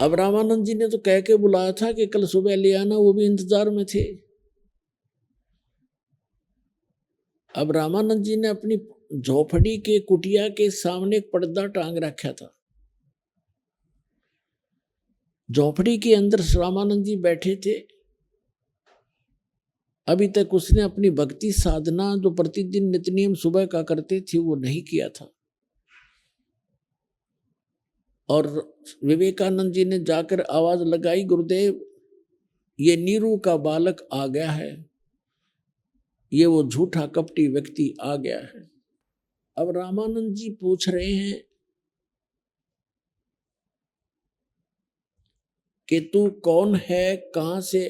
अब रामानंद जी ने तो कह के बुलाया था कि कल सुबह ले आना, वो भी इंतजार में थे। अब रामानंद जी ने अपनी झोपड़ी के कुटिया के सामने एक पर्दा टांग रखा था। झोपड़ी के अंदर रामानंद जी बैठे थे। अभी तक उसने अपनी भक्ति साधना जो प्रतिदिन नित्य नियम सुबह का करते थे वो नहीं किया था। और विवेकानंद जी ने जाकर आवाज लगाई, गुरुदेव ये नीरू का बालक आ गया है, ये वो झूठा कपटी व्यक्ति आ गया है। अब रामानंद जी पूछ रहे हैं कि तू कौन है, कहां से,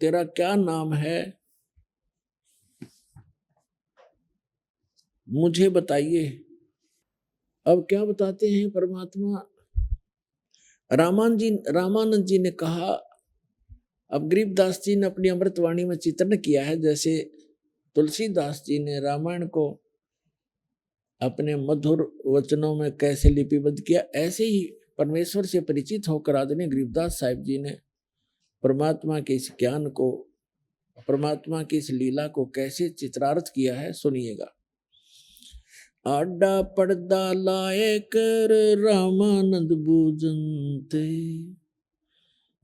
तेरा क्या नाम है, मुझे बताइए। अब क्या बताते हैं परमात्मा? रामानंद जी ने कहा, अब गरीबदास जी ने अपनी अमृतवाणी में चित्रण किया है, जैसे तुलसीदास जी ने रामायण को अपने मधुर वचनों में कैसे लिपिबद्ध किया, ऐसे ही परमेश्वर से परिचित होकर आदरणीय गरीबदास साहिब जी ने परमात्मा के इस ज्ञान को, परमात्मा की इस लीला को कैसे चित्रार्थ किया है, सुनिएगा। आडा पर्दा लाए कर रामानंद बूझनते,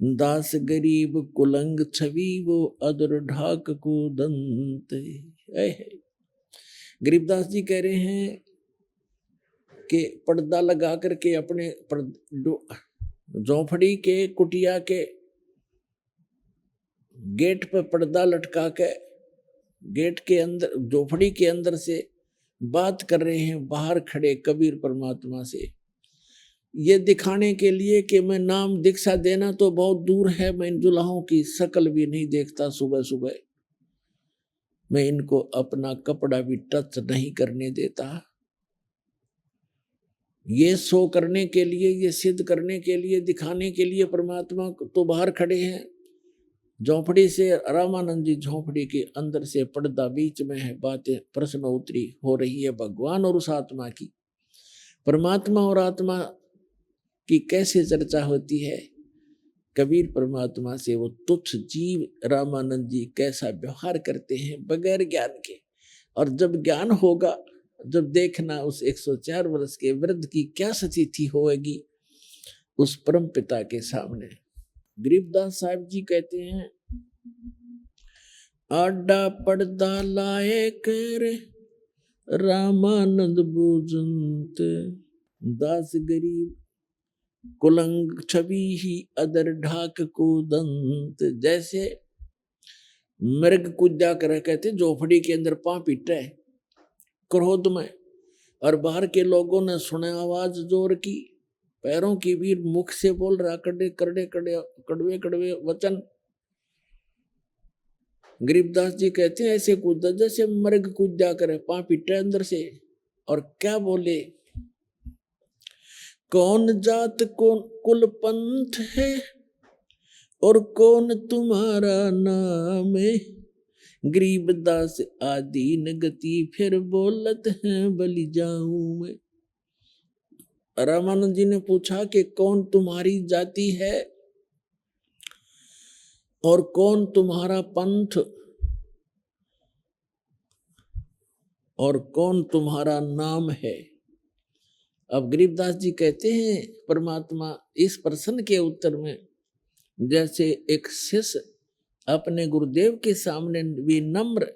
दास गरीब कुलंग छवि वो अदर ढाक को दंते। गरीबदास जी कह रहे हैं कि पर्दा लगा करके अपने झोपड़ी के कुटिया के गेट पर पर्दा लटका के गेट के अंदर, झोपड़ी के अंदर से बात कर रहे हैं बाहर खड़े कबीर परमात्मा से, ये दिखाने के लिए कि मैं नाम दीक्षा देना तो बहुत दूर है, मैं इन दुल्हों की शक्ल भी नहीं देखता, सुबह सुबह मैं इनको अपना कपड़ा भी टच नहीं करने देता। ये शो करने के लिए, ये सिद्ध करने के लिए, दिखाने के लिए परमात्मा तो बाहर खड़े हैं। झोपड़ी से रामानंद जी झोपड़ी के अंदर से पर्दा बीच में है, बातें प्रश्न उत्तरी हो रही है भगवान और उस आत्मा की। परमात्मा और आत्मा की कैसे चर्चा होती है, कबीर परमात्मा से वो तुच्छ जीव रामानंद जी कैसा व्यवहार करते हैं बगैर ज्ञान के। और जब ज्ञान होगा, जब देखना उस 104 वर्ष के वृद्ध की क्या स्थिति होगी उस परम पिता के सामने। गरीबदास साहब जी कहते हैं, आडा पर्दा लाए कर रामानंद बूझनत, दास गरीब कुलंग छवि ही अदर ढाक को दंत। जैसे मृग कूदा कर कहते झोपड़ी के अंदर पां पीटे क्रोध में, और बाहर के लोगों ने सुने आवाज जोर की, पैरों की भी मुख से बोल रहा कड़े कड़े कड़े कड़वे कड़वे वचन। गरीबदास जी कहते हैं ऐसे कूदा जैसे मृग कूदा करे, पां पीटे अंदर से, और क्या बोले, कौन जात कौन कुल पंथ है और कौन तुम्हारा नाम है, गरीबदास आदीन गति फिर बोलत है बलि जाऊं मैं। रामानंद जी ने पूछा कि कौन तुम्हारी जाति है और कौन तुम्हारा पंथ और कौन तुम्हारा नाम है। अब गरीबदास जी कहते हैं परमात्मा इस प्रश्न के उत्तर में जैसे एक शिष्य अपने गुरुदेव के सामने विनम्र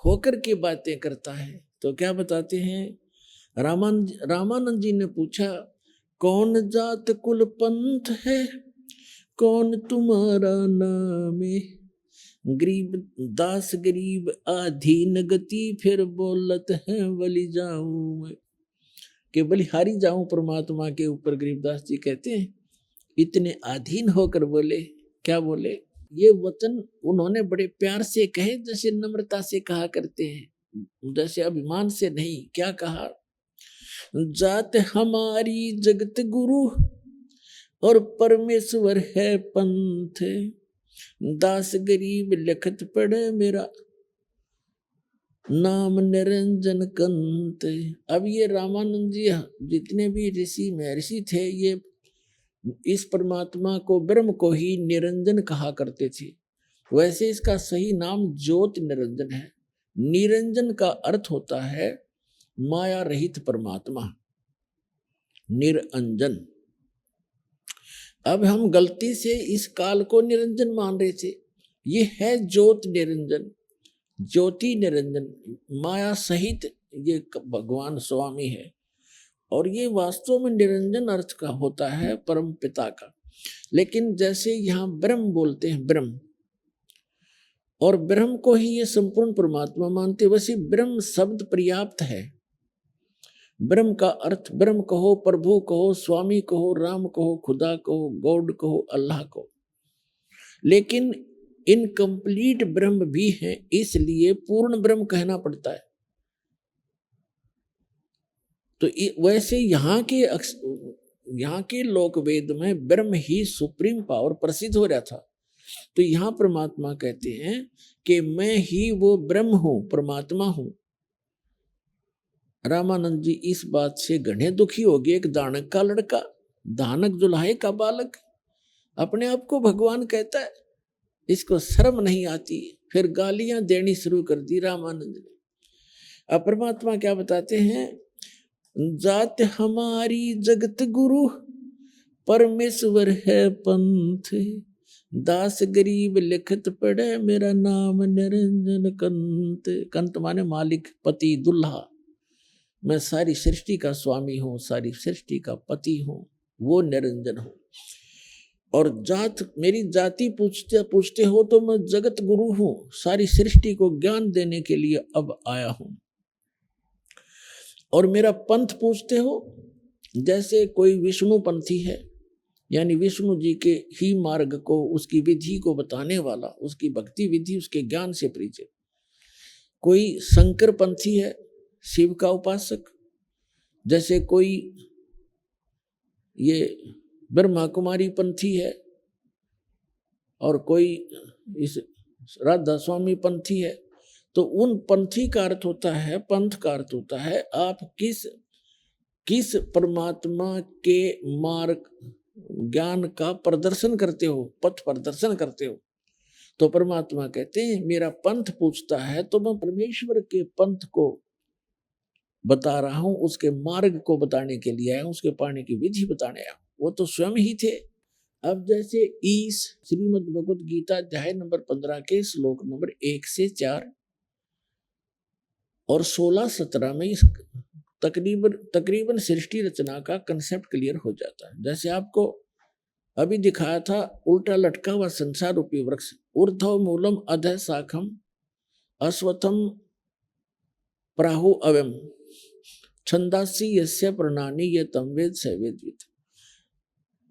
होकर के बातें करता है, तो क्या बताते हैं, रामानंद जी ने पूछा, कौन जात कुल पंथ है, कौन तुम्हारा नाम है, गरीब दास गरीब आधीन गति फिर बोलत है बलि जाऊं मैं, कि बलिहारी जाऊं परमात्मा के ऊपर। गरीबदास जी कहते हैं इतने अधीन होकर बोले, क्या बोले, ये वचन उन्होंने बड़े प्यार से कहे, जैसे नम्रता से कहा करते हैं, जैसे अभिमान से नहीं। क्या कहा, जात हमारी जगत गुरु और परमेश्वर है पंथ, दास गरीब लिखत पढ़े मेरा नाम निरंजन कंत। अब ये रामानंद जी जितने भी ऋषि महर्षि थे, ये इस परमात्मा को, ब्रह्म को ही निरंजन कहा करते थे। वैसे इसका सही नाम ज्योति निरंजन है। निरंजन का अर्थ होता है माया रहित परमात्मा, निरंजन। अब हम गलती से इस काल को निरंजन मान रहे थे। ये है ज्योति निरंजन, ज्योति निरंजन, माया सहित ये भगवान स्वामी है। और ये वास्तव में निरंजन अर्थ का होता है परम पिता का। लेकिन जैसे यहाँ ब्रह्म बोलते हैं, ब्रह्म, और ब्रह्म को ही ये संपूर्ण परमात्मा मानते, वैसे ब्रह्म शब्द पर्याप्त है। ब्रह्म का अर्थ ब्रह्म कहो, प्रभु कहो, स्वामी कहो, राम कहो, खुदा कहो, गॉड कहो, अल्लाह कहो। लेकिन इनकम्प्लीट ब्रह्म भी है, इसलिए पूर्ण ब्रह्म कहना पड़ता है। तो वैसे यहाँ के लोक वेद में ब्रह्म ही सुप्रीम पावर प्रसिद्ध हो रहा था। तो यहाँ परमात्मा कहते हैं कि मैं ही वो ब्रह्म हूं, परमात्मा हूं। रामानंद जी इस बात से घने दुखी हो गए। एक दानक का लड़का, दानक जुलाहे का बालक अपने आप को भगवान कहता है, इसको शर्म नहीं आती। फिर गालियां देनी शुरू कर दी रामानंद ने। अब परमात्मा क्या बताते हैं, जात हमारी जगत गुरु, परमेश्वर है पंथ, दास गरीब लिखत पढ़े, मेरा नाम निरंजन कंत। कंत माने मालिक, पति, दुल्हा। मैं सारी सृष्टि का स्वामी हूँ, सारी सृष्टि का पति हूँ, वो निरंजन हूँ। और जात, मेरी जाति पूछते हो तो मैं जगत गुरु हूँ, सारी सृष्टि को ज्ञान देने के लिए अब आया हूँ। और मेरा पंथ पूछते हो, जैसे कोई विष्णु पंथी है, यानी विष्णु जी के ही मार्ग को, उसकी विधि को बताने वाला, उसकी भक्ति विधि, उसके ज्ञान से परिचित। कोई शंकर पंथी है, शिव का उपासक। जैसे कोई ये ब्रह्मा कुमारी पंथी है, और कोई इस राधा स्वामी पंथी है। तो उन पंथी का अर्थ होता है, पंथ का अर्थ होता है आप किस परमात्मा के मार्ग ज्ञान का प्रदर्शन करते हो, पथ प्रदर्शन करते हो। तो परमात्मा कहते हैं मेरा पंथ पूछता है तो मैं परमेश्वर के पंथ को बता रहा हूं, उसके मार्ग को बताने के लिए आया हूं, उसके पाने की विधि बताने आया हूं। वो तो स्वयं ही थे। अब जैसे इस श्रीमद् भगवत गीता अध्याय नंबर 15 के श्लोक नंबर 1 से 4 और 16-17 में इस तकरीबन सृष्टि रचना का कंसेप्ट क्लियर हो जाता है। जैसे आपको अभी दिखाया था, उल्टा लटका हुआ संसार रूपी वृक्ष, ऊर्ध्व मूलम अधः शाखम अश्वत्थम प्राहु अवम छंदासी यस्य प्रणानी ये तम वेद सवेद्वित।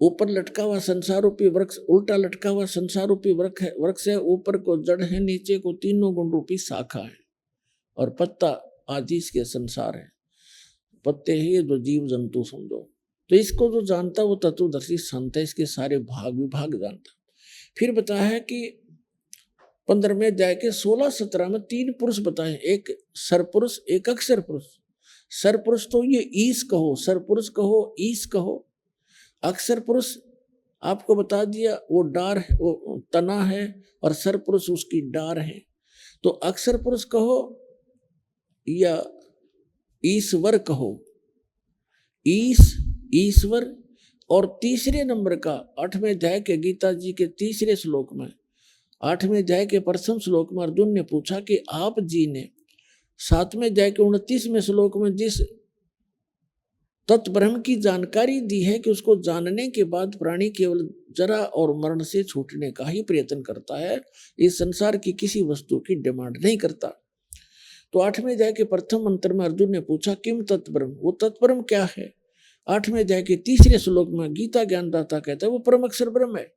ऊपर लटका हुआ संसार रूपी वृक्ष, उल्टा लटका हुआ संसार रूपी वृक्ष है। ऊपर को जड़ है, नीचे को तीनों गुण रूपी शाखा है, और पत्ता आदि इसके संसार है। पत्ते ही जो जीव जंतु समझो। तो इसको जो जानता वो तत्वदर्शी संत है, इसके सारे भाग विभाग जानता। फिर बताया है कि 15वें अध्याय के 16-17 में 3 पुरुष बताए, एक सरपुरुष, एक अक्षर पुरुष। सरपुरुष तो ये ईश कहो, सरपुरुष कहो, ईश कहो। अक्षर पुरुष आपको बता दिया, वो डार है, वो तना है, और सरपुरुष उसकी डार है। तो अक्षर पुरुष कहो या ईश्वर कहो, ईश्वर। और तीसरे नंबर का 8वें अध्याय के गीता जी के तीसरे श्लोक में, 8वें अध्याय के प्रथम श्लोक में अर्जुन ने पूछा कि आप जी ने 7वें अध्याय के 29वें श्लोक में जिस तत्ब्रह्म की जानकारी दी है कि उसको जानने के बाद प्राणी केवल जरा और मरण से छूटने का ही प्रयत्न करता है, इस संसार की किसी वस्तु की डिमांड नहीं करता। तो 8वें अध्याय के प्रथम मंत्र में अर्जुन ने पूछा किम तत्ब्रह्म, वो तत्ब्रह्म क्या है। 8वें अध्याय के तीसरे श्लोक में गीता ज्ञानदाता कहता है वो परम अक्षर ब्रह्म है।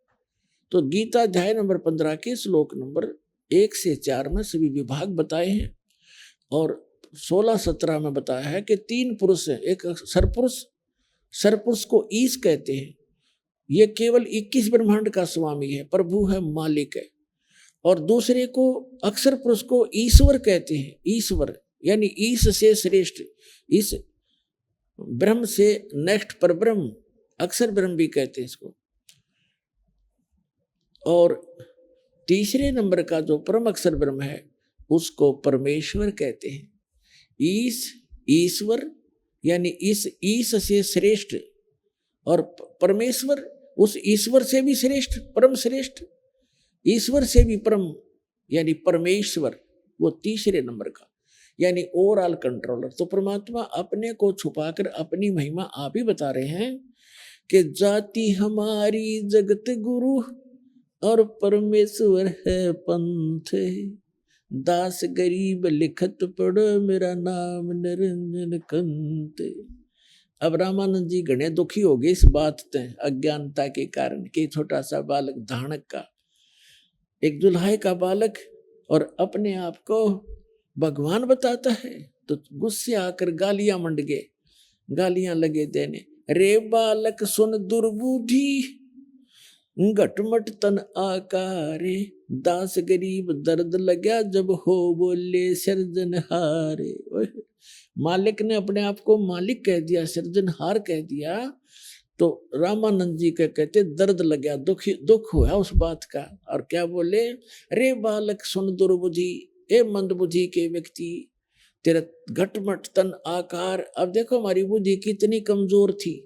तो गीता अध्याय नंबर 15 के श्लोक नंबर 1 से 4 में सभी विभाग बताए हैं, और 16-17 में बताया है कि 3 पुरुष है। एक सरपुरुष, सरपुरुष को ईश कहते हैं, ये केवल 21 ब्रह्मांड का स्वामी है, प्रभु है, मालिक है। और दूसरे को अक्षर पुरुष को ईश्वर कहते हैं, ईश्वर यानी ईश से श्रेष्ठ, इस ब्रह्म से नेक्स्ट पर ब्रह्म, अक्षर ब्रह्म भी कहते हैं इसको। और तीसरे नंबर का जो परम अक्षर ब्रह्म है उसको परमेश्वर कहते हैं। ईश्वर यानी इस ईश से श्रेष्ठ, और परमेश्वर उस ईश्वर से भी श्रेष्ठ, परम श्रेष्ठ, ईश्वर से भी परम यानी परमेश्वर, वो तीसरे नंबर का यानी ओवरऑल कंट्रोलर। तो परमात्मा अपने को छुपाकर अपनी महिमा आप ही बता रहे हैं कि जाति हमारी जगत गुरु और परमेश्वर है पंथ, दास गरीब लिखत पढ़ो मेरा नाम निरंजन कंत। अब रामानंद जी घने दुखी हो गए इस बात से, अज्ञानता के कारण कि छोटा सा बालक धानक का, एक दुल्हाई का बालक और अपने आप को भगवान बताता है, तो गुस्से आकर गालियां मंड गए, गालियां लगे देने। रे बालक सुन दुर्बुद्धि घटमट तन आकारे, दास गरीब दर्द लगा जब हो बोले सृजनहारे। मालिक ने अपने आप को मालिक कह दिया, सृजनहार कह दिया, तो रामानंद जी के कहते दर्द लगा, दुख हुआ उस बात का। और क्या बोले, रे बालक सुन दुर्बुद्धि, ए मंदबुद्धि के व्यक्ति, तेरा घटमट तन आकार। अब देखो हमारी बुद्धि कितनी कमजोर थी।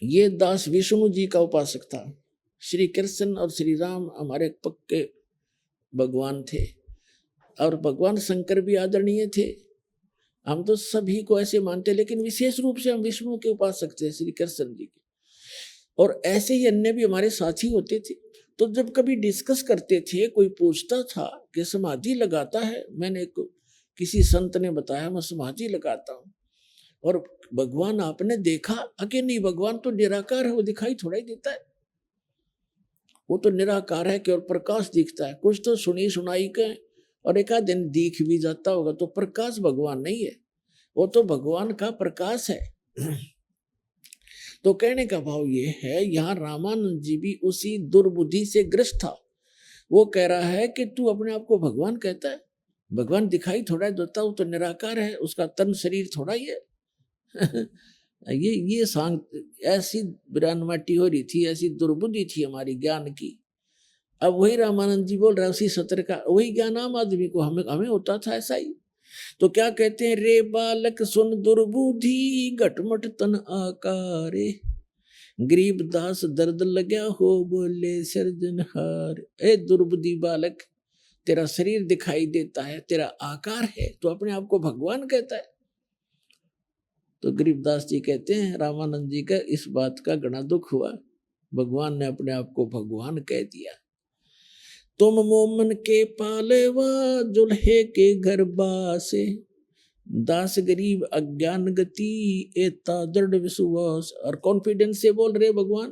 ये दास विष्णु जी का उपासक था, श्री कृष्ण और श्री राम हमारे पक्के भगवान थे, और भगवान शंकर भी आदरणीय थे। हम तो सभी को ऐसे मानते, लेकिन विशेष रूप से हम विष्णु के उपासक थे, श्री कृष्ण जी के। और ऐसे ही अन्य भी हमारे साथी होते थे। तो जब कभी डिस्कस करते थे, कोई पूछता था कि समाधि लगाता है, मैंने किसी संत ने बताया मैं समाधि लगाता हूँ, और भगवान आपने देखा? अके नहीं, भगवान तो निराकार है, वो दिखाई थोड़ा ही देता है, वो तो निराकार है, केवल प्रकाश दिखता है। कुछ तो सुनी सुनाई के और एक आध दिन दिख भी जाता होगा, तो प्रकाश भगवान नहीं है, वो तो भगवान का प्रकाश है। तो कहने का भाव ये है, यहाँ रामानंद जी भी उसी दुर्बुद्धि से ग्रस्त था। वो कह रहा है कि तू अपने आप को भगवान कहता है, भगवान दिखाई थोड़ा देता, वो तो निराकार है, उसका तन शरीर थोड़ा ही है। ये सांग ऐसी बिरानमाटी हो रही थी, ऐसी दुर्बुद्धि थी हमारी ज्ञान की। अब वही रामानंद जी बोल रहा है, उसी सत्र का वही ज्ञान आम आदमी को, हमें होता था ऐसा ही। तो क्या कहते हैं, रे बालक सुन दुर्बुद्धि घटमट तन आकारे, गरीब दास दर्द लगा हो बोले सृजनहार। ए दुर्बुद्धि बालक, तेरा शरीर दिखाई देता है, तेरा आकार है, तो अपने आप को भगवान कहता है। तो गरीबदास जी कहते हैं रामानंद जी का इस बात का घना दुख हुआ, भगवान ने अपने आप को भगवान कह दिया। तुम मोमन के पालेवा जुल्हे के घर बासे, दास गरीब अज्ञान गति एता दृढ़ विश्वास। और कॉन्फिडेंस से बोल रहे भगवान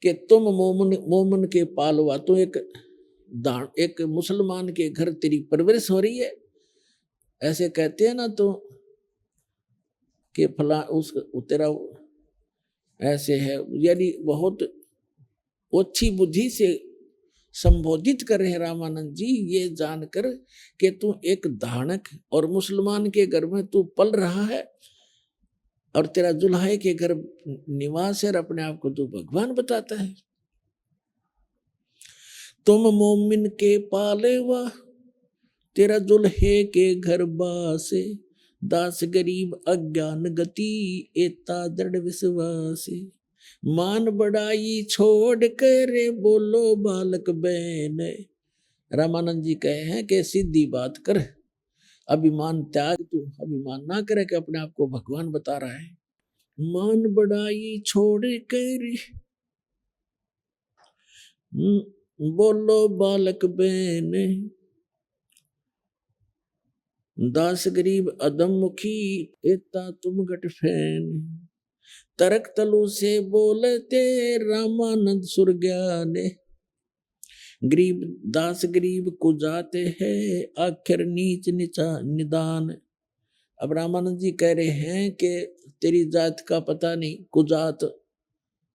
कि तुम मोमन के पालवा, तो एक मुसलमान के घर तेरी परवरिश हो रही है, ऐसे कहते हैं ना, तो कि फला उस तेरा ऐसे है, यानी बहुत अच्छी बुद्धि से संबोधित कर रहे हैं रामानंद जी, ये जानकर कि तू एक धानक और मुसलमान के घर में तू पल रहा है, और तेरा दुल्हाई के घर निवास है, और अपने आप को तू भगवान बताता है। तुम मोमिन के पालेवा, तेरा दुल्हे के घर बासे, दास गरीब अज्ञान गति एता दृढ़ विश्वास। मान बढ़ाई छोड़ कर बोलो बालक बहन। रामानंद जी कहे हैं कि सीधी बात कर, अभिमान त्याग, तू अभिमान ना करे कि अपने आप को भगवान बता रहा है। मान बढ़ाई छोड़ कर बोलो बालक बहन, दास गरीब अदम मुखी एता तुम गट फैन। तरक तलु से बोलते रामानंद सुरज्ञाने, गरीब दास गरीब को जाते हैं आखिर नीच नीचा निदान। अब रामानंद जी कह रहे हैं कि तेरी जात का पता नहीं, कुजात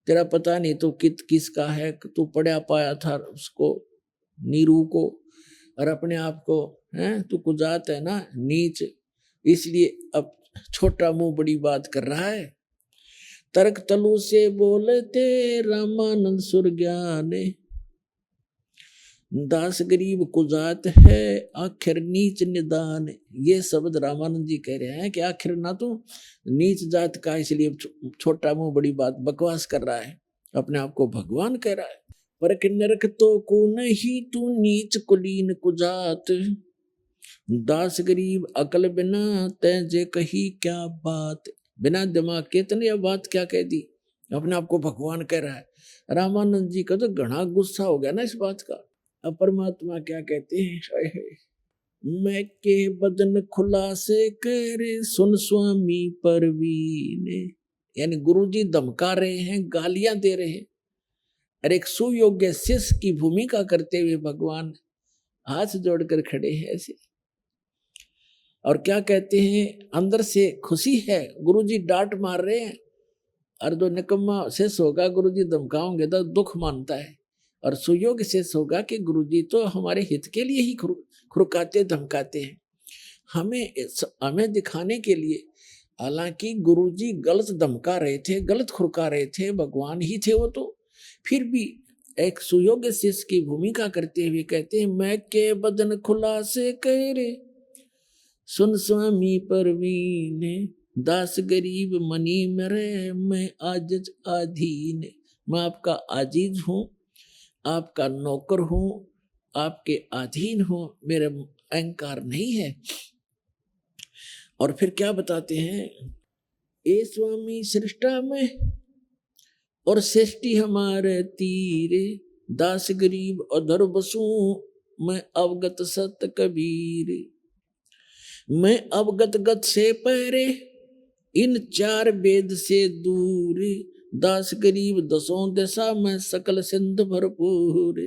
तेरा पता नहीं, तो किसका है, तू पढ़ा पाया था उसको नीरू को, और अपने आप को है तू कुजात है ना, नीच। इसलिए अब छोटा मुंह बड़ी बात कर रहा है। तर्क तलु से बोलते रामानंद सुरज्ञाने, दास गरीब कुजात है आखिर नीच निदान। ये शब्द रामानंद जी कह रहे हैं कि आखिर ना तो नीच जात का, इसलिए छोटा मुंह बड़ी बात बकवास कर रहा है, अपने आप को भगवान कह रहा है। पर कि नरक तो को नहीं तू नीच कुलीन कुजात, दास गरीब अकल बिना तैजे कही क्या बात। बिना दिमाग के तने यह बात क्या कह दी, अपने आप को भगवान कह रहा है। रामानंद जी का तो घना गुस्सा हो गया ना इस बात का। अब परमात्मा क्या कहते हैं, मैं के बदन खुलासे करे सुन स्वामी परवीन। यानी गुरुजी धमका रहे हैं, गालियां दे रहे हैं, और एक सुयोग्य शिष्य की भूमिका करते हुए भगवान हाथ जोड़कर खड़े हैं ऐसे। और क्या कहते हैं, अंदर से खुशी है, गुरुजी डांट मार रहे हैं, और जो निकम्मा शिष्य होगा गुरुजी धमकाओगे तो दुख मानता है, और सुयोग्य शेष होगा कि गुरुजी तो हमारे हित के लिए ही खुरकाते धमकाते हैं, हमें दिखाने के लिए। हालांकि गुरुजी गलत धमका रहे थे, गलत खुरका रहे थे, भगवान ही थे वो तो, फिर भी एक सुयोग्य शिष्य की भूमिका करते हुए कहते हैं, मैं के बदन खुला से कह रे सुन स्वामी परवीने, दास गरीब मनी मरे मैं आजिज आधीन। मैं आपका आजीज हूँ, आपका नौकर हूँ, आपके अधीन हूँ, मेरा अहंकार नहीं है। और फिर क्या बताते हैं, ए स्वामी सृष्टा में और सृष्टि हमारे तीरे, दास गरीब अधर बसू मैं अवगत सत कबीर। मैं अवगत गत से पहरे इन चार वेद से दूर, दास गरीब दसों दशा में सकल सिंध भरपूर।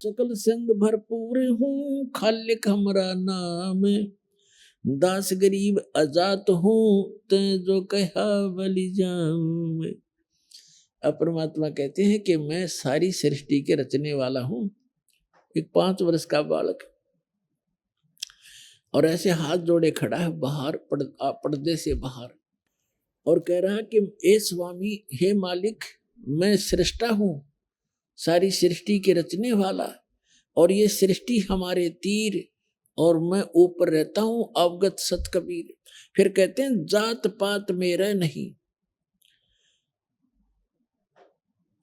सकल सिंध भरपूर हूँ खालिक हमरा नाम, दास गरीब अजात हूँ ते जो कहा बलि जाम। अब परमात्मा कहते हैं कि मैं सारी सृष्टि के रचने वाला हूँ। एक 5 वर्ष का बालक और ऐसे हाथ जोड़े खड़ा है बाहर, पर्दे से बाहर, और कह रहा है कि ए स्वामी, हे मालिक, मैं सृष्टा हूँ, सारी सृष्टि के रचने वाला, और ये सृष्टि हमारे तीर, और मैं ऊपर रहता हूँ अवगत सत कबीर। फिर कहते हैं जात पात मेरा नहीं,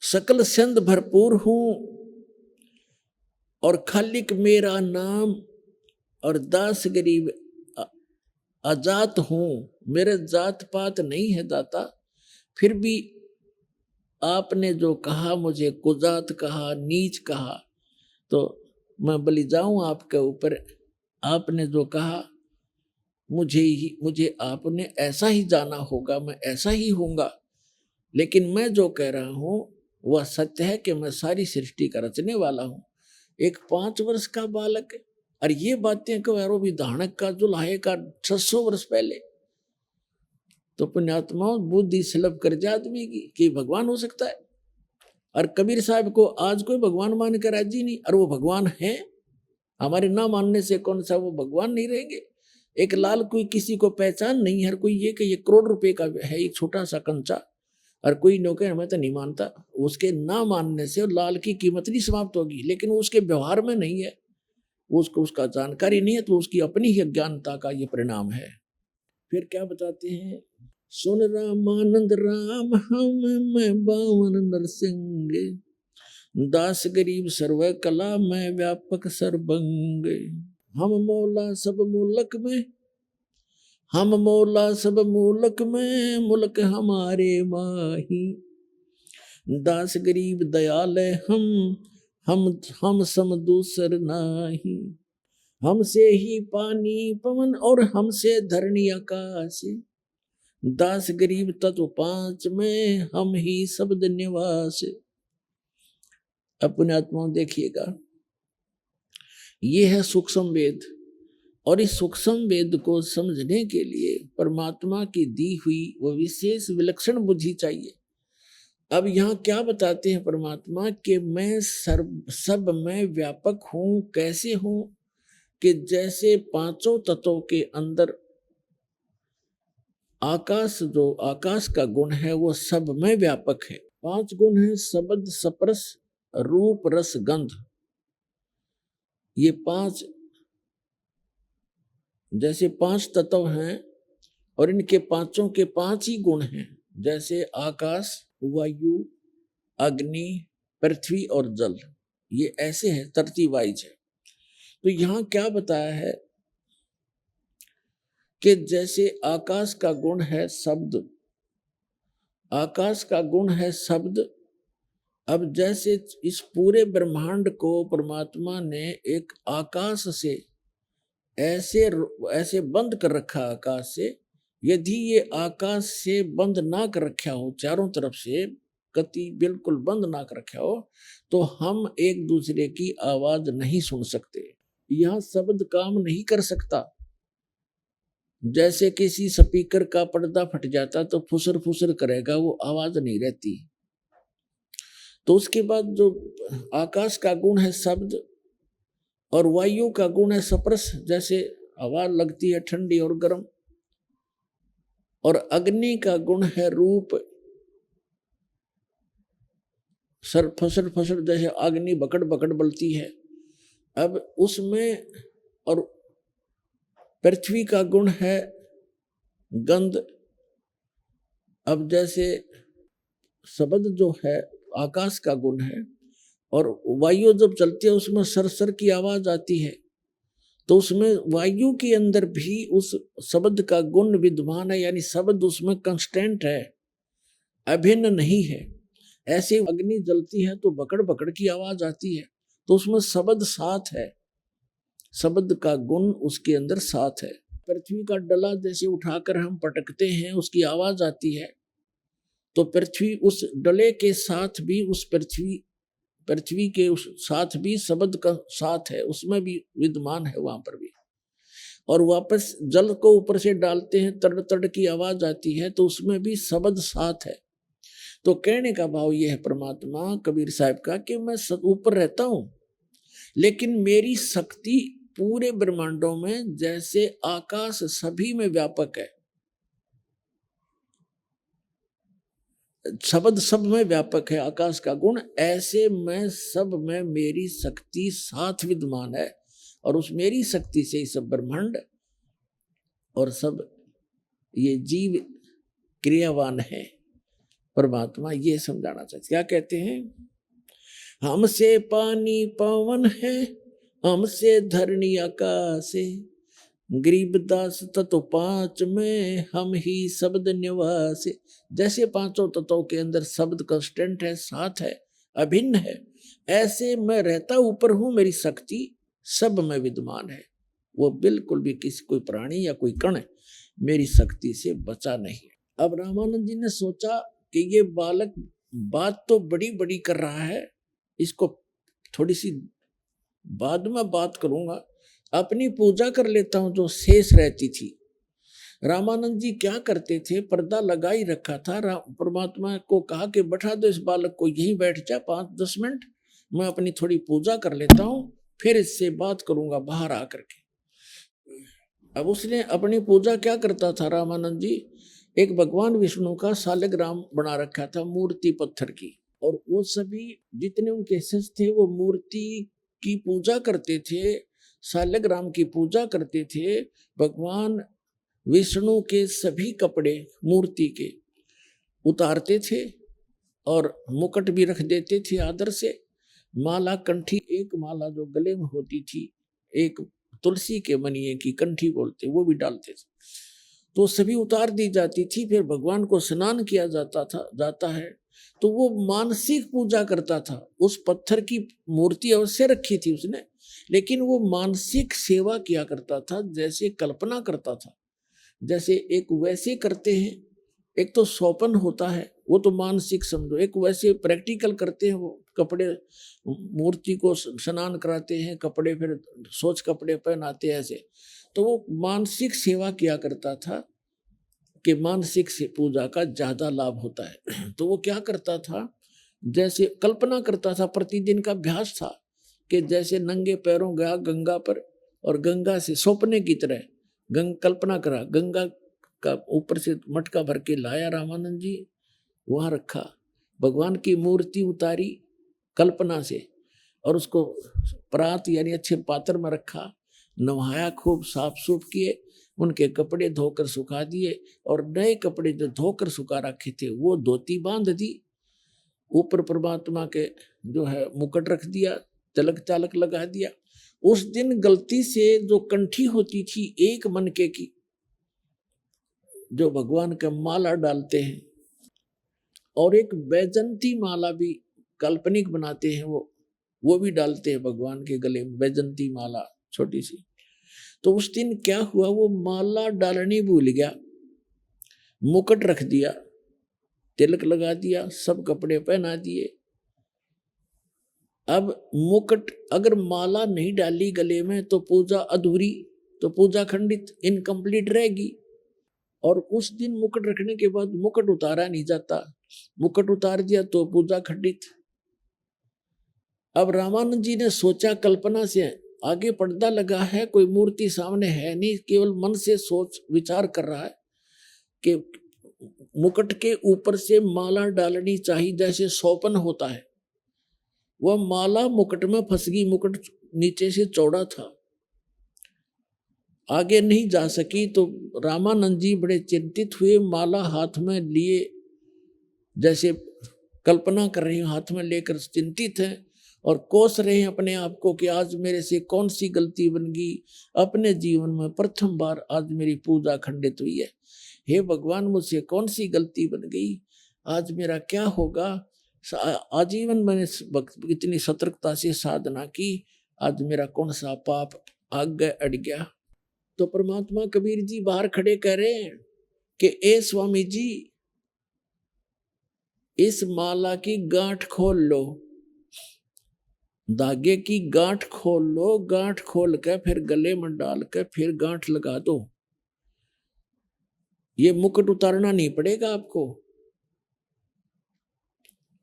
सकल सिंध भरपूर हूँ, और खालिक मेरा नाम, और दास गरीब अजात हूँ, मेरे जात पात नहीं है दाता। फिर भी आपने जो कहा, मुझे कुजात कहा, नीच कहा, तो मैं बलि जाऊं आपके ऊपर। आपने जो कहा मुझे आपने ऐसा ही जाना होगा, मैं ऐसा ही होऊंगा। लेकिन मैं जो कह रहा हूं वह सत्य है कि मैं सारी सृष्टि का रचने वाला हूं। एक 5 वर्ष का बालक है, और ये बातें कहो विधानक का जो लाए का 600 वर्ष पहले, तो पुण्यात्मा बुद्धि सुलभ कर जाए आदमी की कि भगवान हो सकता है। और कबीर साहब को आज कोई भगवान मान कर राजी नहीं, और वो भगवान है। हमारे ना मानने से कौन सा वो भगवान नहीं रहेंगे। एक लाल कोई किसी को पहचान नहीं है, हर कोई ये कि ये करोड़ रुपए का है एक छोटा सा कंचा, और कोई नौकर मैं तो नहीं मानता। उसके ना मानने से लाल की कीमत नहीं समाप्त होगी, लेकिन उसके व्यवहार में नहीं है, उसको उसका जानकारी नहीं है, तो उसकी अपनी ही अज्ञानता का ये परिणाम है। फिर क्या बताते हैं, सुन रामानंद राम हम मैं बावन नरसिंह, दास गरीब सर्व कला में व्यापक सर्वंग। हम मौला सब मुल्क में, हम मौला सब मुल्क में, मुल्क हमारे माही, दास गरीब दयाल हम सम दूसर नाही। हमसे ही पानी पवन और हमसे धरणी आकाश, दास गरीब तत्व 5 में हम ही शब्द निवास। अपने आत्मा देखिएगा, ये है सूक्ष्म वेद, और इस सूक्ष्म वेद को समझने के लिए परमात्मा की दी हुई वो विशेष विलक्षण बुद्धि चाहिए। अब यहाँ क्या बताते हैं परमात्मा कि मैं सब में व्यापक हूँ। कैसे हूँ कि जैसे 5 तत्वों के अंदर आकाश, जो आकाश का गुण है वो सब में व्यापक है। 5 गुण है, शब्द, स्पर्श, रूप, रस, गंध। ये 5, जैसे 5 तत्व हैं और इनके पांचों के 5 ही गुण हैं, जैसे आकाश, वायु, अग्नि, पृथ्वी और जल। ये ऐसे है, तरतीब वाइज है। तो यहां क्या बताया है कि जैसे आकाश का गुण है शब्द, आकाश का गुण है शब्द। अब जैसे इस पूरे ब्रह्मांड को परमात्मा ने एक आकाश से ऐसे ऐसे बंद कर रखा, आकाश से, यदि ये आकाश से बंद ना कर रखा हो, चारों तरफ से कति बिल्कुल बंद ना कर रखा हो, तो हम एक दूसरे की आवाज नहीं सुन सकते। यह शब्द काम नहीं कर सकता। जैसे किसी स्पीकर का पर्दा फट जाता तो फुसर फुसर करेगा, वो आवाज नहीं रहती। तो उसके बाद जो आकाश का गुण है शब्द, और वायु का गुण है स्पर्श, जैसे हवा लगती है ठंडी और गर्म, और अग्नि का गुण है रूप, सर फसर फसर जैसे अग्नि बकड़ बकड़ बलती है। अब उसमें, और पृथ्वी का गुण है गंध। अब जैसे शब्द जो है आकाश का गुण है, और वायु जब चलती है उसमें सरसर की आवाज आती है, तो उसमें वायु के अंदर भी उस शब्द का गुण विद्यमान है, यानी शब्द उसमें कांस्टेंट है, अभिन्न नहीं है। ऐसे अग्नि जलती है तो बकड़ बकड़ की आवाज आती है, तो उसमें शब्द साथ है, शब्द का गुण उसके अंदर साथ है। पृथ्वी का डला जैसे उठाकर हम पटकते हैं, उसकी आवाज आती है, तो पृथ्वी उस डले के साथ भी, उस पृथ्वी के उस साथ भी शब्द का साथ है, उसमें भी विद्यमान है वहां पर भी। और वापस जल को ऊपर से डालते हैं, तड़ तड़ की आवाज आती है, तो उसमें भी शब्द साथ है। तो कहने का भाव यह है परमात्मा कबीर साहब का कि मैं ऊपर रहता हूं, लेकिन मेरी शक्ति पूरे ब्रह्मांडों में जैसे आकाश सभी में व्यापक है, शब्द सब में व्यापक है आकाश का गुण, ऐसे मैं सब में मेरी शक्ति साथ विद्यमान है, और उस मेरी शक्ति से ही सब ब्रह्मांड और सब ये जीव क्रियावान है। परमात्मा ये समझाना चाहते, क्या कहते हैं, हमसे पानी पवन है, हमसे धरणी आकाश है, गरीबदास तत्व 5 में हम ही शब्द निवास। जैसे पांचों तत्वों के अंदर शब्द कांस्टेंट है, साथ है, अभिन्न है, ऐसे मैं रहता ऊपर हूं, मेरी शक्ति सब में विद्यमान है। वो बिल्कुल भी किसी कोई प्राणी या कोई कण मेरी शक्ति से बचा नहीं। अब रामानंद जी ने सोचा कि ये बालक बात तो बड़ी बड़ी कर रहा है, इसको थोड़ी सी बाद में बात करूंगा, अपनी पूजा कर लेता हूं जो शेष रहती थी। रामानंद जी क्या करते थे, पर्दा लगा ही रखा था, परमात्मा को कहा कि बैठा दो इस बालक को, यहीं बैठ जा 5-10 मिनट, मैं अपनी थोड़ी पूजा कर लेता हूं, फिर इससे बात करूंगा बाहर आकर के। अब उसने अपनी पूजा क्या करता था रामानंद जी, एक भगवान विष्णु का शालिग्राम बना रखा था, मूर्ति पत्थर की, और वो सभी जितने उनके शिष्य थे वो मूर्ति की पूजा करते थे, शालिग्राम की पूजा करते थे। भगवान विष्णु के सभी कपड़े मूर्ति के उतारते थे और मुकुट भी रख देते थे आदर से, माला कंठी, एक माला जो गले में होती थी, एक तुलसी के मनिये की कंठी बोलते, वो भी डालते थे, तो सभी उतार दी जाती थी। फिर भगवान को स्नान किया जाता है, तो वो मानसिक पूजा करता था। उस पत्थर की मूर्ति अवश्य रखी थी उसने, लेकिन वो मानसिक सेवा किया करता था, जैसे कल्पना करता था, जैसे एक वैसे करते हैं, एक तो सौपन होता है, वो तो मानसिक समझो, एक वैसे प्रैक्टिकल करते हैं, वो कपड़े मूर्ति को स्नान कराते हैं, कपड़े फिर सोच कपड़े पहनाते हैं ऐसे, तो वो मानसिक सेवा किया करता था कि मानसिक से पूजा का ज्यादा लाभ होता है। तो वो क्या करता था, जैसे कल्पना करता था, प्रतिदिन का अभ्यास था कि जैसे नंगे पैरों गया गंगा पर, और गंगा से सपने की तरह कल्पना करा, गंगा का ऊपर से मटका भर के लाया रामानंद जी, वहां रखा, भगवान की मूर्ति उतारी कल्पना से और उसको परात यानी अच्छे पात्र में रखा, नहाया, खूब साफ सूफ किए, उनके कपड़े धोकर सुखा दिए और नए कपड़े जो धोकर सुखा रखे थे वो धोती बांध दी, ऊपर परमात्मा के जो है मुकुट रख दिया, तिलक चालक लगा दिया। उस दिन गलती से जो कंठी होती थी एक मनके की, जो भगवान का माला डालते हैं, और एक वैजंती माला भी काल्पनिक बनाते हैं, वो भी डालते हैं भगवान के गले में, वैजंती माला छोटी सी। तो उस दिन क्या हुआ, वो माला डालनी भूल गया, मुकुट रख दिया, तिलक लगा दिया, सब कपड़े पहना दिए। अब मुकुट, अगर माला नहीं डाली गले में तो पूजा अधूरी, तो पूजा खंडित, इनकम्प्लीट रहेगी। और उस दिन मुकुट रखने के बाद मुकुट उतारा नहीं जाता, मुकुट उतार दिया तो पूजा खंडित। अब रामानंद जी ने सोचा, कल्पना से आगे पर्दा लगा है, कोई मूर्ति सामने है नहीं, केवल मन से सोच विचार कर रहा है कि मुकुट के ऊपर से माला डालनी चाहिए, जैसे सोपन होता है। वह माला मुकुट में फंस गई, मुकुट नीचे से चौड़ा था, आगे नहीं जा सकी। तो रामानंद जी बड़े चिंतित हुए, माला हाथ में लिए, जैसे कल्पना कर रहे हैं, हाथ में लेकर चिंतित हैं और कोस रहे हैं अपने आप को कि आज मेरे से कौन सी गलती बन गई, अपने जीवन में प्रथम बार आज मेरी पूजा खंडित हुई है। हे भगवान, मुझसे कौन सी गलती बन गई, आज मेरा क्या होगा। आजीवन मैंने इतनी सतर्कता से साधना की, आज मेरा कौन सा पाप आगे अड़ गया। तो परमात्मा कबीर जी बाहर खड़े कह रहे हैं कि ए स्वामी जी, इस माला की गांठ खोल लो, धागे की गांठ खोल लो, गांठ खोल के फिर गले में डाल के फिर गांठ लगा दो, ये मुकुट उतारना नहीं पड़ेगा आपको।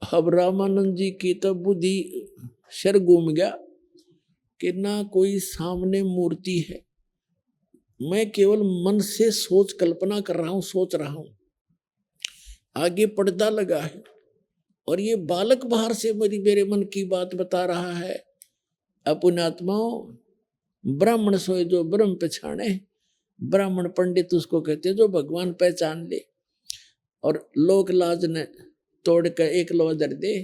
अब रामानंद जी की तो बुद्धि सिर घूम गया कि ना कोई सामने मूर्ति है, मैं केवल मन से सोच कल्पना कर रहा हूं, सोच रहा हूं, आगे पर्दा लगा है और ये बालक बाहर से मेरे मन की बात बता रहा है। अपुण्यात्माओं, ब्राह्मण सोए जो ब्रह्म पहचाने, ब्राह्मण पंडित उसको कहते जो भगवान पहचान ले, और लोक लाज ने तोड़ कर एक लो दर दे।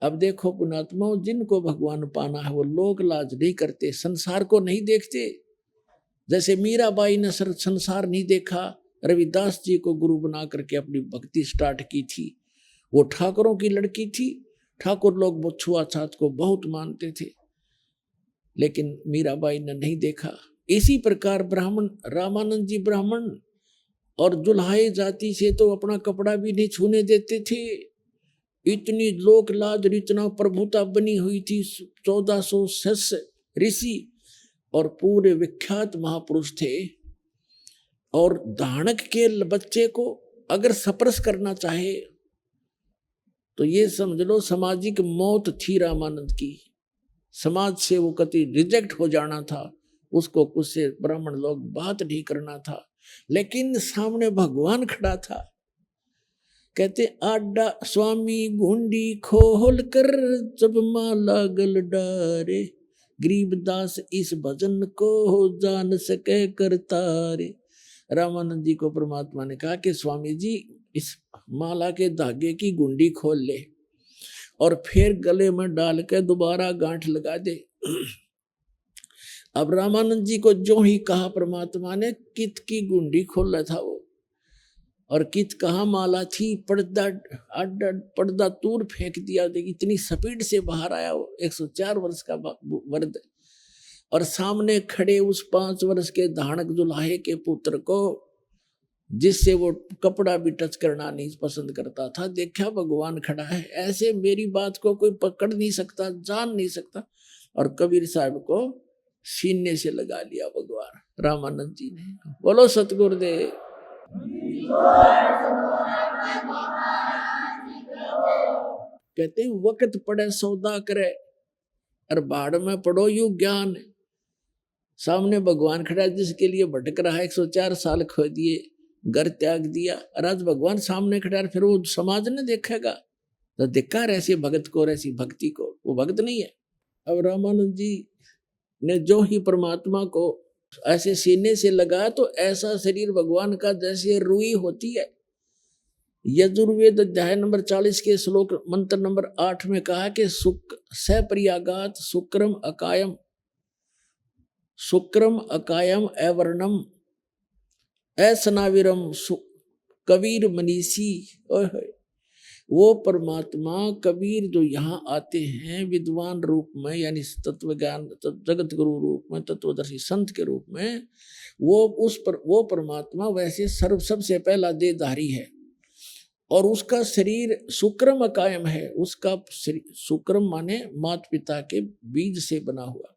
अब देखो पुण्यात्माओं, जिनको भगवान पाना है वो लोक लाज नहीं करते, संसार को नहीं देखते। जैसे मीराबाई ने संसार नहीं देखा, रविदास जी को गुरु बना करके अपनी भक्ति स्टार्ट की थी। वो ठाकुरों की लड़की थी, ठाकुर लोग छुआछात को बहुत मानते थे, लेकिन मीराबाई ने नहीं देखा। इसी प्रकार ब्राह्मण, रामानंद जी ब्राह्मण और जुल्हाए जाति से तो अपना कपड़ा भी नहीं छूने देते थे। इतनी लोक लाज, इतना प्रभुता बनी हुई थी। 1400 शिष्य ऋषि और पूरे विख्यात महापुरुष थे, और धानक के बच्चे को अगर स्पर्श करना चाहे तो ये समझ लो सामाजिक मौत थी रामानंद की। समाज से वो कति रिजेक्ट हो जाना था, उसको कुछ से ब्राह्मण लोग बात नहीं करना था, लेकिन सामने भगवान खड़ा था। कहते आडा स्वामी गुंडी खोल कर जब माला गल डारे, गरीबदास इस भजन को जान सके करतारे। रामानंद जी को परमात्मा ने कहा कि स्वामी जी, इस माला के धागे की गुंडी खोल ले और फिर गले में डाल के दोबारा गांठ लगा दे। अब रामानंद जी को जो ही कहा परमात्मा ने, कित की गुंडी खोला था वो, और कित कहाँ माला थी, पर्दा दूर फेंक दिया। इतनी स्पीड से बाहर आया वो 104 वर्ष का वर्द, और सामने खड़े उस 5 वर्ष के धानक जुल्हाए के पुत्र को, जिससे वो कपड़ा भी टच करना नहीं पसंद करता था, देखा भगवान खड़ा है, ऐसे मेरी बात को कोई पकड़ नहीं सकता, जान नहीं सकता। और कबीर साहब को सीने से लगा लिया भगवान रामानंद जी ने। बोलो सतगुरुदेव। कहते हैं वक्त पड़े सौदा करे, और बाढ़ में पड़ो यू ज्ञान। सामने भगवान खड़ा जिसके लिए भटक रहा है, 104 साल खो दिए, घर त्याग दिया, और आज भगवान सामने खड़ा, फिर वो समाज ने देखेगा तो धिक्कार ऐसे भगत को और ऐसी भक्ति को, वो भक्त नहीं है। अब रामानंद जी ने जो ही परमात्मा को ऐसे सीने से लगा तो ऐसा शरीर भगवान का जैसे रुई होती है। यजुर्वेद अध्याय नंबर 40 के श्लोक मंत्र नंबर 8 में कहा कि सप्रियागात शुक्रम अकायम, शुक्रम अकायम अवर्णम असनाविरम कबीर मनीषी। वो परमात्मा कबीर जो यहाँ आते हैं विद्वान रूप में, यानी तत्व ज्ञान जगत गुरु रूप में, तत्वदर्शी संत के रूप में, वो परमात्मा वैसे सबसे पहला देहधारी है, और उसका शरीर शुक्रम कायम है। उसका शुक्रम माने माता पिता के बीज से बना हुआ,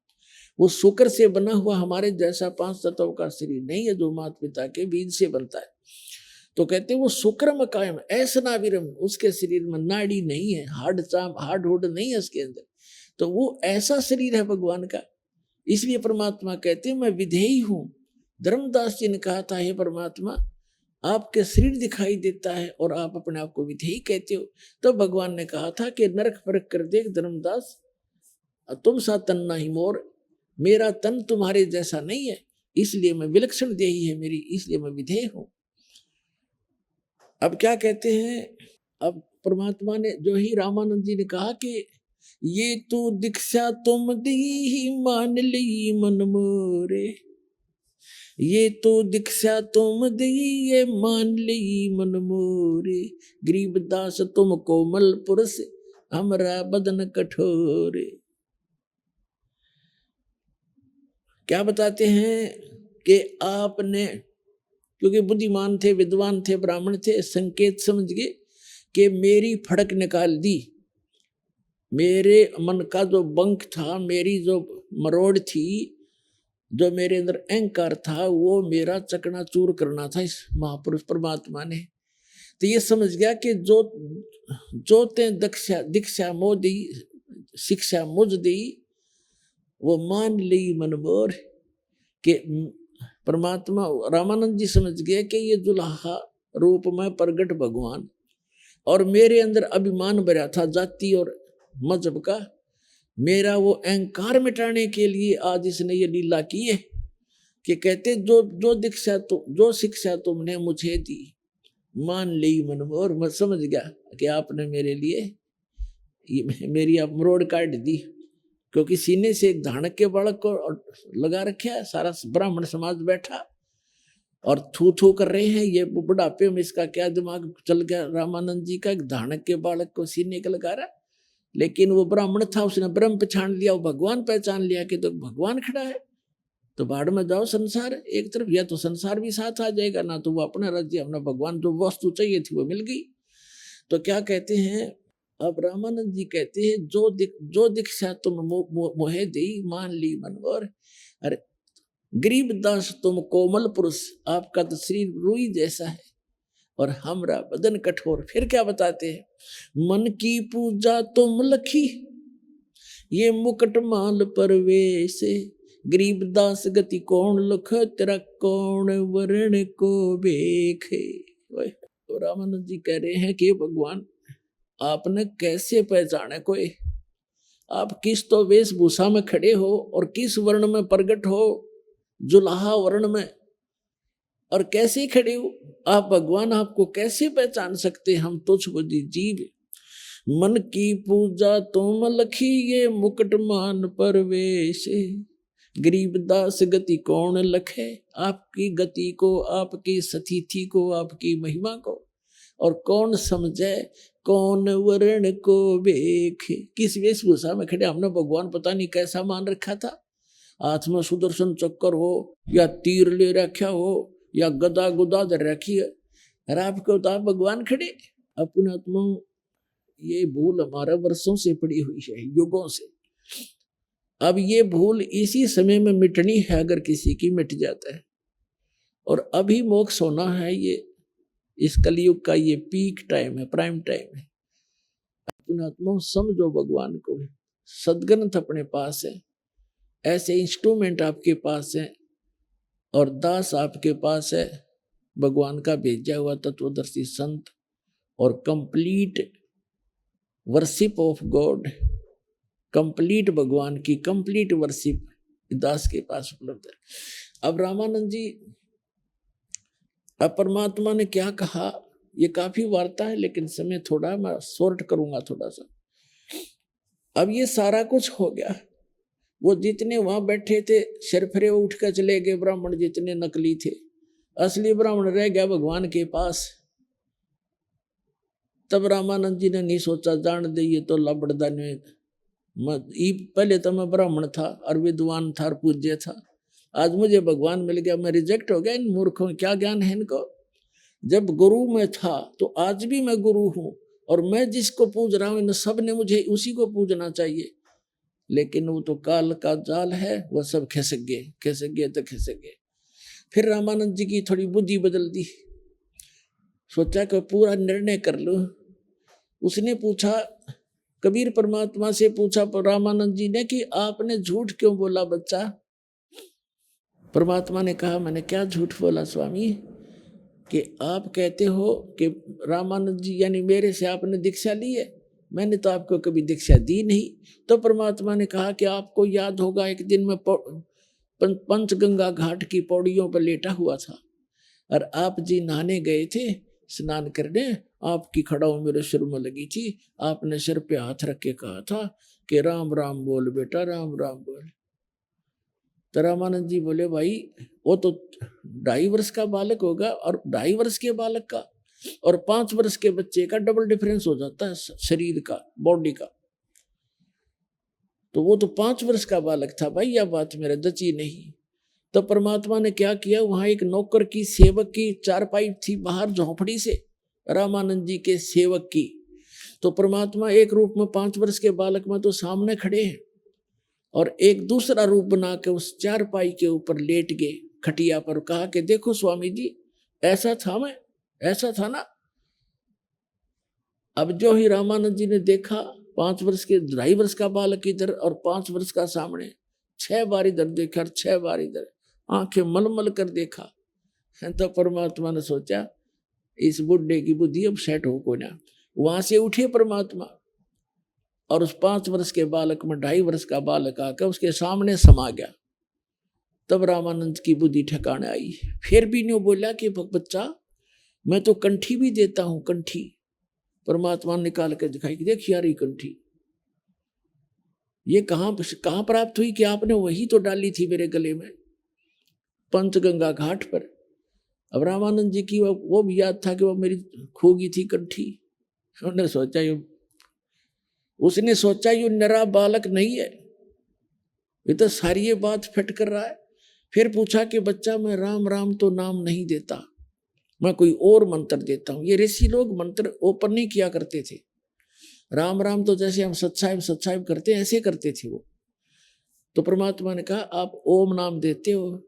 वो शुक्र से बना हुआ हमारे जैसा 5 तत्व का शरीर नहीं है जो माता पिता के बीज से बनता है। तो कहते हैं वो शुक्रम कायम ऐसा नाविरम, उसके शरीर में नाड़ी नहीं है, हार्ड हुड नहीं है उसके अंदर, तो वो ऐसा शरीर है भगवान का। इसलिए परमात्मा कहते हैं मैं विधेयी हूं। धर्मदास जी ने कहा था, हे परमात्मा आपके शरीर दिखाई देता है और आप अपने आप को विधेयी कहते हो। तो भगवान ने कहा था कि नरक परख कर देख धर्मदास, तुम सा तन नहीं मोर, मेरा तन तुम्हारे जैसा नहीं है, इसलिए मैं विलक्षण देही है मेरी, इसलिए मैं विधेय हूं। अब क्या कहते हैं, अब परमात्मा ने जो ही रामानंद जी ने कहा कि ये तो दीक्षा तुम दी मान ली मन मोरे, ये तो दीक्षा तुम दी ये मान ली मन मोरे, गरीबदास तुम कोमल पुरुष हमरा बदन कठोरे। क्या बताते हैं कि आपने, क्योंकि बुद्धिमान थे, विद्वान थे, ब्राह्मण थे, संकेत समझ गए कि मेरी फड़क निकाल दी, मेरे मन का जो बंक था, मेरी जो मरोड़ थी, जो मेरे अंदर अहंकार था, वो मेरा चकनाचूर करना था इस महापुरुष परमात्मा ने। तो ये समझ गया कि जो ते दीक्षा मोदी शिक्षा मुझ दी, वो मान ली मन मोर। के परमात्मा रामानंद जी समझ गए कि ये दुल्हा रूप में प्रगट भगवान, और मेरे अंदर अभिमान भरा था जाति और मजहब का, मेरा वो अहंकार मिटाने के लिए आज इसने ये लीला की है कि कहते जो शिक्षा तुमने मुझे दी मान ली मन, और मैं समझ गया कि आपने मेरे लिए मेरी आप मरोड़ काट दी, क्योंकि सीने से एक धानक के बालक को लगा रखा है, सारा ब्राह्मण समाज बैठा और थू थू कर रहे हैं, ये बुढ़ापे में इसका क्या दिमाग चल गया रामानंद जी का, एक धानक के बालक को सीने का लगा रहा। लेकिन वो ब्राह्मण था, उसने ब्रह्म पहचान लिया, वो भगवान पहचान लिया कि तो भगवान खड़ा है, तो बाढ़ में जाओ संसार एक तरफ, या तो संसार भी साथ आ जाएगा, ना तो वो अपना राज्य अपना भगवान जो वस्तु चाहिए थी वो मिल गई। तो क्या कहते हैं, अब रामानंद जी कहते हैं जो दीक्षा तुम मोहे दी मान ली मनोर, अरे गरीबदास तुम कोमल पुरुष, आपका तो शरीर रुई जैसा है और हमरा बदन कठोर। फिर क्या बताते हैं, मन की पूजा तुम लखी ये मुकुट माल परवेश, गरीबदास गति कौन लख तेरा कौन वर्ण को बेखे। तो रामानंद जी कह रहे हैं कि भगवान आपने कैसे पहचाने कोई, आप किस तो वेशभूषा में खड़े हो और किस वर्ण में प्रकट हो, जुलाहा वर्ण में, और कैसे खड़े हो आप भगवान, आपको कैसे पहचान सकते हम तुच्छ बुद्धि जीव। मन की पूजा तुम लखी ये मुकुट मान परवेश, गरीबदास गति कौन लखे, आपकी गति को, आपकी स्थिति को, आपकी महिमा को और कौन समझे, कौन वर्ण को देखे। किस वेशभूषा में खड़े, हमने भगवान पता नहीं कैसा मान रखा था, हाथ में सुदर्शन चक्कर हो या तीर ले रखा हो या गदा गुदा धर रखी है, और आपको तो आप भगवान खड़े। अपने आत्मा ये भूल हमारा वर्षों से पड़ी हुई है, युगों से। अब ये भूल इसी समय में मिटनी है, अगर किसी की मिट जाता है, और अभी मोक्ष होना है, ये इस कलयुग का ये पीक टाइम है, प्राइम टाइम है। अपने आत्मा समझो भगवान को, सदग्रंथ अपने पास है, ऐसे इंस्ट्रूमेंट आपके पास है और दास आपके पास है, भगवान का भेजा हुआ तत्वदर्शी संत और complete worship of God, complete भगवान की कंप्लीट वर्शिप दास के पास उपलब्ध है। अब रामानंद जी, अब परमात्मा ने क्या कहा, ये काफी वार्ता है लेकिन समय थोड़ा, मैं शॉर्ट करूंगा थोड़ा सा। अब ये सारा कुछ हो गया, वो जितने वहां बैठे थे शरफरे उठ कर चले गए, ब्राह्मण जितने नकली थे, असली ब्राह्मण रह गया भगवान के पास। तब रामानंद जी ने नहीं सोचा जान दे ये तो लबड़दा ने, पहले तो मैं ब्राह्मण था और विद्वान था और पूज्य था, आज मुझे भगवान मिल गया, मैं रिजेक्ट हो गया। इन मूर्खों में क्या ज्ञान है इनको। जब गुरु में था तो आज भी मैं गुरु हूं, और मैं जिसको पूज रहा हूं इन सब ने मुझे उसी को पूजना चाहिए। लेकिन वो तो काल का जाल है, वो सब खिसक गए तो खिसक गए। फिर रामानंद जी की थोड़ी बुद्धि बदल दी, सोचा कि पूरा निर्णय कर लूं। उसने पूछा, कबीर परमात्मा से पूछा रामानंद जी ने कि आपने झूठ क्यों बोला बच्चा। परमात्मा ने कहा, मैंने क्या झूठ बोला स्वामी, कि आप कहते हो कि रामानंद जी यानी मेरे से आपने दीक्षा ली है, मैंने तो आपको कभी दीक्षा दी नहीं। तो परमात्मा ने कहा कि आपको याद होगा एक दिन मैं पंचगंगा घाट की पौड़ियों पर लेटा हुआ था और आप जी नहाने गए थे, स्नान करने, आपकी खड़ाऊ मेरे सिर में लगी थी, आपने सिर पे हाथ रख के कहा था कि राम राम बोल बेटा, राम राम बोल। तो रामानंद जी बोले, भाई वो तो 2.5 वर्ष का बालक होगा, और 2.5 वर्ष के बालक का और 5 वर्ष के बच्चे का डबल डिफरेंस हो जाता है शरीर का, बॉडी का। तो वो तो 5 वर्ष का बालक था भाई, यह बात मेरे दची नहीं। तो परमात्मा ने क्या किया, वहां एक नौकर की, सेवक की चारपाई थी बाहर झोंपड़ी से, रामानंद जी के सेवक की। तो परमात्मा एक रूप में 5 वर्ष के बालक में तो सामने खड़े हैं, और एक दूसरा रूप बना के उस चारपाई के ऊपर लेट गए खटिया पर, कहा कि देखो स्वामी जी, ऐसा था मैं, ऐसा था ना। अब जो ही रामानंद जी ने देखा, 5 वर्ष के 2.5 वर्ष का बालक इधर और 5 वर्ष का सामने, 6 बार इधर देखा और 6 बार इधर, आंखें मलमल कर देखा। तो परमात्मा ने सोचा इस बुढ़े की बुद्धि अब सेट हो को ना। वहां से उठे परमात्मा और उस 5 वर्ष के बालक में 2.5 वर्ष का बालक आकर उसके सामने समा गया। तब रामानंद की बुद्धि ठिकाने आई। फिर भी नहीं बोला कि बच्चा मैं तो कंठी भी देता हूं, कंठी। परमात्मा ने निकाल कर दिखाई कि देख यार ये कंठी, ये कहां प्राप्त हुई, कि आपने वही तो डाली थी मेरे गले में पंचगंगा घाट पर। अब रामानंद जी की वो भी याद था कि वो मेरी खोगी थी कंठी। उसने सोचा ये नरा बालक नहीं है, ये तो सारी ये बात फिट कर रहा है। फिर पूछा कि बच्चा मैं राम राम तो नाम नहीं देता, मैं कोई और मंत्र देता हूं। ये ऋषि लोग मंत्र ओपन नहीं किया करते थे, राम राम तो जैसे हम सत्साहिब सत्साहिब करते हैं ऐसे करते थे वो। तो परमात्मा ने कहा आप ओम नाम देते हो।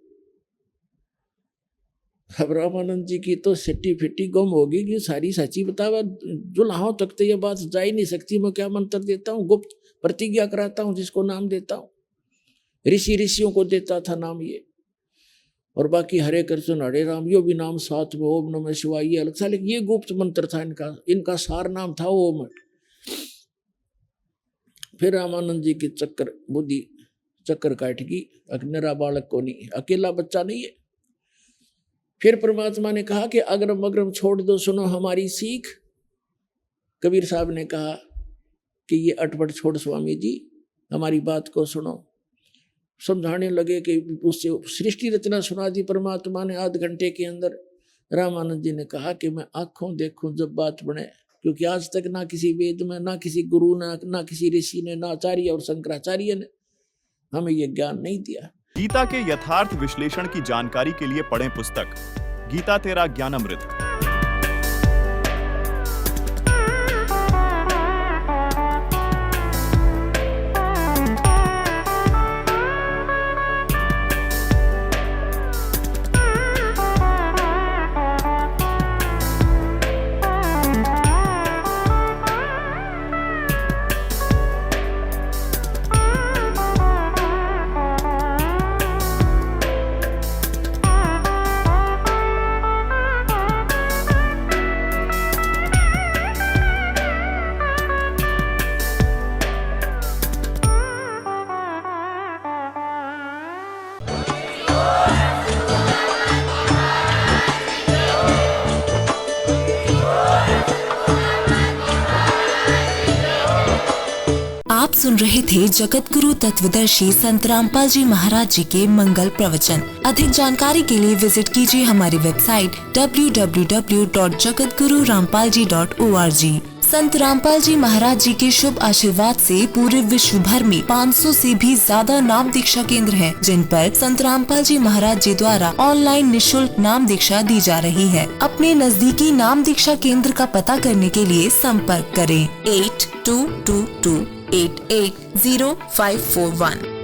अब रामानंद जी की तो सिट्टी फिट्टी गुम होगी कि सारी सच्ची बतावा, जुलाहों तक तो ये बात जा ही नहीं सकती। मैं क्या मंत्र देता हूँ, गुप्त प्रतिज्ञा कराता हूँ, जिसको नाम देता हूँ। ऋषियों को देता था नाम ये, और बाकी हरे कृष्ण हरे राम यो भी नाम साथ में, ओम नमः शिवाय ये अलग था, लेकिन ये गुप्त मंत्र था इनका सार नाम था ओम। फिर रामानंद जी की बुद्धि चक्कर काट गई, अग्निरा बालक को नहीं, अकेला बच्चा नहीं है। फिर परमात्मा ने कहा कि अग्रम अग्रम छोड़ दो, सुनो हमारी सीख। कबीर साहब ने कहा कि ये अटपट छोड़ स्वामी जी, हमारी बात को सुनो। समझाने लगे कि उससे सृष्टि रचना सुना दी परमात्मा ने आध घंटे के अंदर। रामानंद जी ने कहा कि मैं आंखों देखूं जब बात बने, क्योंकि आज तक ना किसी वेद में, ना किसी गुरु ने, ना किसी ऋषि ने, ना आचार्य और शंकराचार्य ने हमें ये ज्ञान नहीं दिया। गीता के यथार्थ विश्लेषण की जानकारी के लिए पढ़ें पुस्तक गीता तेरा ज्ञानामृत। सुन रहे थे जगत गुरु तत्वदर्शी संत रामपाल जी महाराज जी के मंगल प्रवचन। अधिक जानकारी के लिए विजिट कीजिए हमारी वेबसाइट www.jagatgururampalji.org। संत रामपाल जी महाराज जी के शुभ आशीर्वाद से पूरे विश्व भर में 500 से भी ज्यादा नाम दीक्षा केंद्र हैं, जिन पर संत रामपाल जी महाराज जी द्वारा ऑनलाइन निशुल्क नाम दीक्षा दी जा रही है। अपने नजदीकी नाम दीक्षा केंद्र का पता करने के लिए संपर्क करें 8222880541।